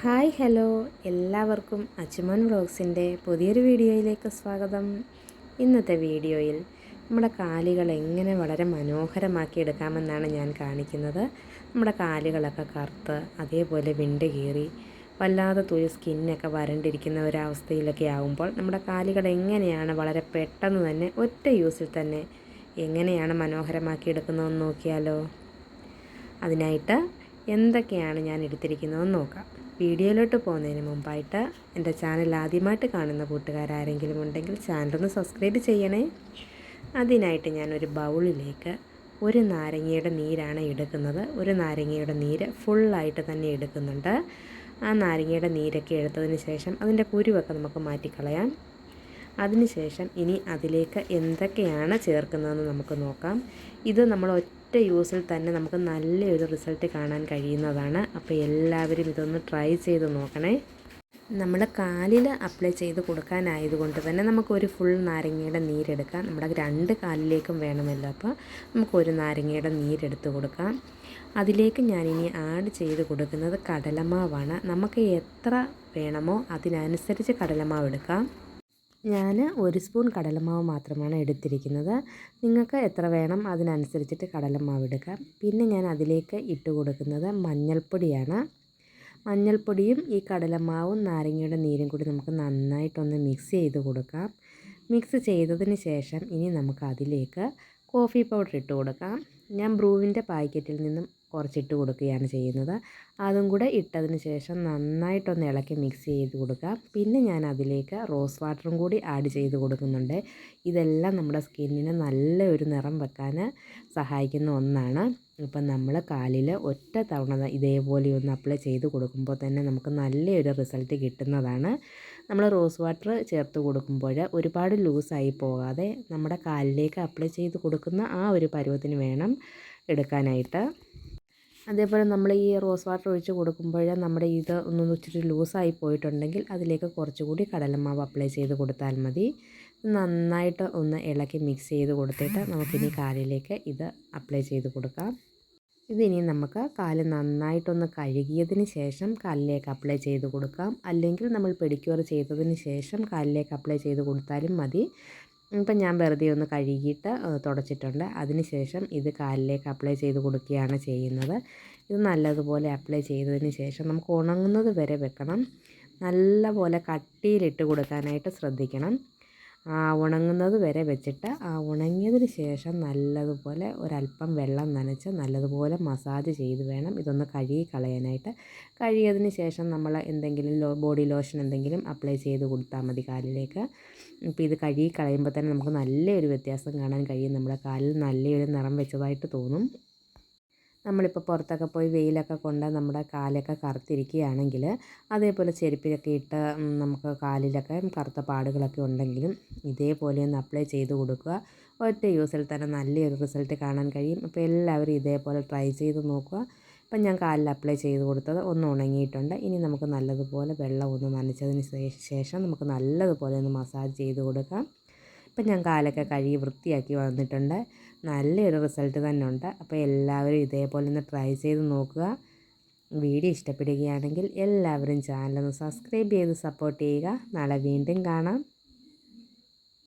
Hi hello എല്ലാവർക്കും അച്ചുമോൻ വ്ളോഗ്സിൻ്റെ പുതിയൊരു വീഡിയോയിലേക്ക് സ്വാഗതം. ഇന്നത്തെ വീഡിയോയിൽ നമ്മുടെ കാലുകൾ എങ്ങനെ വളരെ മനോഹരമാക്കി എടുക്കാമെന്നാണ് ഞാൻ കാണിക്കുന്നത്. നമ്മുടെ കാലുകളൊക്കെ കറുത്ത് അതേപോലെ വിണ്ട് കീറി വല്ലാതെ തൊലി സ്കിന്നൊക്കെ വരണ്ടിരിക്കുന്ന ഒരവസ്ഥയിലൊക്കെ ആകുമ്പോൾ നമ്മുടെ കാലുകൾ എങ്ങനെയാണ് വളരെ പെട്ടെന്ന് തന്നെ ഒറ്റ യൂസിൽ തന്നെ എങ്ങനെയാണ് മനോഹരമാക്കി എടുക്കുന്നതെന്ന് നോക്കിയാലോ. അതിനായിട്ട് എന്തൊക്കെയാണ് ഞാൻ എടുത്തിരിക്കുന്നതെന്ന് നോക്കാം. വീഡിയോയിലോട്ട് പോകുന്നതിന് മുമ്പായിട്ട് എൻ്റെ ചാനൽ ആദ്യമായിട്ട് കാണുന്ന കൂട്ടുകാരാരെങ്കിലും ഉണ്ടെങ്കിൽ ചാനലൊന്ന് സബ്സ്ക്രൈബ് ചെയ്യണേ. അതിനായിട്ട് ഞാനൊരു ബൗളിലേക്ക് ഒരു നാരങ്ങയുടെ നീരാണ് എടുക്കുന്നത്. ഒരു നാരങ്ങയുടെ നീര് ഫുള്ളായിട്ട് തന്നെ എടുക്കുന്നുണ്ട്. ആ നാരങ്ങയുടെ നീരൊക്കെ എടുത്തതിന് ശേഷം അതിൻ്റെ കുരുവൊക്കെ നമുക്ക് മാറ്റിക്കളയാം. അതിനുശേഷം ഇനി അതിലേക്ക് എന്തൊക്കെയാണ് ചേർക്കുന്നതെന്ന് നമുക്ക് നോക്കാം. ഇത് നമ്മൾ ഒറ്റ യൂസിൽ തന്നെ നമുക്ക് നല്ലൊരു റിസൾട്ട് കാണാൻ കഴിയുന്നതാണ്. അപ്പോൾ എല്ലാവരും ഇതൊന്ന് ട്രൈ ചെയ്ത് നോക്കണേ. നമ്മൾ കാലിൽ അപ്ലൈ ചെയ്ത് കൊടുക്കാനായതുകൊണ്ട് തന്നെ നമുക്കൊരു ഫുൾ നാരങ്ങയുടെ നീരെടുക്കാം. നമ്മുടെ രണ്ട് കാലിലേക്കും വേണമല്ലോ, അപ്പോൾ നമുക്കൊരു നാരങ്ങയുടെ നീരെടുത്ത് കൊടുക്കാം. അതിലേക്ക് ഞാനിനി ആഡ് ചെയ്ത് കൊടുക്കുന്നത് കടലമാവാണ്. നമുക്ക് എത്ര വേണമോ അതിനനുസരിച്ച് കടലമാവ് എടുക്കാം. ഞാൻ ഒരു സ്പൂൺ കടലമാവ് മാത്രമാണ് എടുത്തിരിക്കുന്നത്. നിങ്ങൾക്ക് എത്ര വേണം അതിനനുസരിച്ചിട്ട് കടലമാവ് എടുക്കാം. പിന്നെ ഞാൻ അതിലേക്ക് ഇട്ട് കൊടുക്കുന്നത് മഞ്ഞൾപ്പൊടിയാണ്. മഞ്ഞൾപ്പൊടിയും ഈ കടലമാവും നാരങ്ങയുടെ നീരും കൂടി നമുക്ക് നന്നായിട്ടൊന്ന് മിക്സ് ചെയ്ത് കൊടുക്കാം. മിക്സ് ചെയ്തതിന് ശേഷം ഇനി നമുക്ക് അതിലേക്ക് കോഫി പൗഡർ ഇട്ട് കൊടുക്കാം. ഞാൻ ബ്രൂവിൻ്റെ പാക്കറ്റിൽ നിന്നും കുറച്ചിട്ട് കൊടുക്കുകയാണ് ചെയ്യുന്നത്. അതും കൂടെ ഇട്ടതിന് ശേഷം നന്നായിട്ടൊന്ന് ഇളക്കി മിക്സ് ചെയ്ത് കൊടുക്കാം. പിന്നെ ഞാൻ അതിലേക്ക് റോസ് വാട്ടറും കൂടി ആഡ് ചെയ്ത് കൊടുക്കുന്നുണ്ട്. ഇതെല്ലാം നമ്മുടെ സ്കിന്നിന് നല്ലൊരു നിറം വെക്കാൻ സഹായിക്കുന്ന ഒന്നാണ്. ഇപ്പം നമ്മൾ കാലിൽ ഒറ്റ തവണ ഇതേപോലെ ഒന്ന് അപ്ലൈ ചെയ്ത് കൊടുക്കുമ്പോൾ തന്നെ നമുക്ക് നല്ലൊരു റിസൾട്ട് കിട്ടുന്നതാണ്. നമ്മൾ റോസ് വാട്ടർ ചേർത്ത് കൊടുക്കുമ്പോൾ ഒരുപാട് ലൂസായി പോകാതെ നമ്മുടെ കാലിലേക്ക് അപ്ലൈ ചെയ്ത് കൊടുക്കുന്ന ആ ഒരു പരുവത്തിന് വേണം എടുക്കാനായിട്ട്. അതേപോലെ നമ്മൾ ഈ റോസ് വാട്ടർ ഒഴിച്ച് കൊടുക്കുമ്പോൾ നമ്മുടെ ഇത് ഒന്നൊന്ന് ഇച്ചിരി ലൂസായി പോയിട്ടുണ്ടെങ്കിൽ അതിലേക്ക് കുറച്ചുകൂടി കടലമാവ് അപ്ലൈ ചെയ്ത് കൊടുത്താൽ മതി. നന്നായിട്ട് ഒന്ന് ഇളക്കി മിക്സ് ചെയ്ത് കൊടുത്തിട്ട് നമുക്കിനി കാലിലേക്ക് ഇത് അപ്ലൈ ചെയ്ത് കൊടുക്കാം. ഇതിനി നമുക്ക് കാല് നന്നായിട്ടൊന്ന് കഴുകിയതിന് ശേഷം കാലിലേക്ക് അപ്ലൈ ചെയ്ത് കൊടുക്കാം. അല്ലെങ്കിൽ നമ്മൾ പെഡിക്യൂർ ചെയ്തതിന് ശേഷം കാലിലേക്ക് അപ്ലൈ ചെയ്ത് കൊടുത്താലും മതി. ഇപ്പം ഞാൻ വെറുതെ ഒന്ന് കഴുകിയിട്ട് തുടച്ചിട്ടുണ്ട്. അതിന് ശേഷം ഇത് കാലിലേക്ക് അപ്ലൈ ചെയ്ത് കൊടുക്കുകയാണ് ചെയ്യുന്നത്. ഇത് നല്ലതുപോലെ അപ്ലൈ ചെയ്തതിന് ശേഷം നമുക്ക് ഉണങ്ങുന്നത് വരെ വെക്കണം. നല്ലപോലെ കട്ടിയിലിട്ട് കൊടുക്കാനായിട്ട് ശ്രദ്ധിക്കണം. ഉണങ്ങുന്നത് വരെ വെച്ചിട്ട് ഉണങ്ങിയതിന് ശേഷം നല്ലതുപോലെ ഒരല്പം വെള്ളം നനച്ച് നല്ലതുപോലെ മസാജ് ചെയ്ത് വേണം ഇതൊന്ന് കഴുകി കളയാനായിട്ട്. കഴുകിയതിന് ശേഷം നമ്മൾ എന്തെങ്കിലും ബോഡി ലോഷൻ എന്തെങ്കിലും അപ്ലൈ ചെയ്ത് കൊടുത്താൽ മതി കാലിലേക്ക്. ഇപ്പോൾ ഇത് കഴുകി കളയുമ്പോൾ തന്നെ നമുക്ക് നല്ലൊരു വ്യത്യാസം കാണാൻ കഴിയും. നമ്മുടെ കാലിൽ നല്ലൊരു നിറം വെച്ചതായിട്ട് തോന്നും. നമ്മളിപ്പോൾ പുറത്തൊക്കെ പോയി വെയിലൊക്കെ കൊണ്ട് നമ്മുടെ കാലൊക്കെ കറുത്തിരിക്കുകയാണെങ്കിൽ അതേപോലെ ചെരുപ്പിലൊക്കെ ഇട്ട് നമുക്ക് കാലിലൊക്കെ കറുത്ത പാടുകളൊക്കെ ഉണ്ടെങ്കിലും ഇതേപോലെ ഒന്ന് അപ്ലൈ ചെയ്ത് കൊടുക്കുക. ഒറ്റ യൂസിൽ തന്നെ നല്ലൊരു റിസൾട്ട് കാണാൻ കഴിയും. അപ്പോൾ എല്ലാവരും ഇതേപോലെ ട്രൈ ചെയ്ത് നോക്കുക. ഇപ്പം ഞാൻ കാലിൽ അപ്ലൈ ചെയ്ത് കൊടുത്തത് ഒന്ന് ഉണങ്ങിയിട്ടുണ്ട്. ഇനി നമുക്ക് നല്ലതുപോലെ വെള്ളം ഒന്ന് നനച്ചതിന് ശേഷം നമുക്ക് നല്ലതുപോലെ ഒന്ന് മസാജ് ചെയ്ത് കൊടുക്കാം. ഇപ്പം ഞാൻ കാലൊക്കെ കഴുകി വൃത്തിയാക്കി വന്നിട്ടുണ്ട്. നല്ലൊരു റിസൾട്ട് തന്നെ ഉണ്ട്. അപ്പോൾ എല്ലാവരും ഇതേപോലെ ഒന്ന് ട്രൈ ചെയ്ത് നോക്കുക. വീഡിയോ ഇഷ്ടപ്പെടുകയാണെങ്കിൽ എല്ലാവരും ചാനലൊന്ന് സബ്സ്ക്രൈബ് ചെയ്ത് സപ്പോർട്ട് ചെയ്യുക. നാളെ വീണ്ടും കാണാം.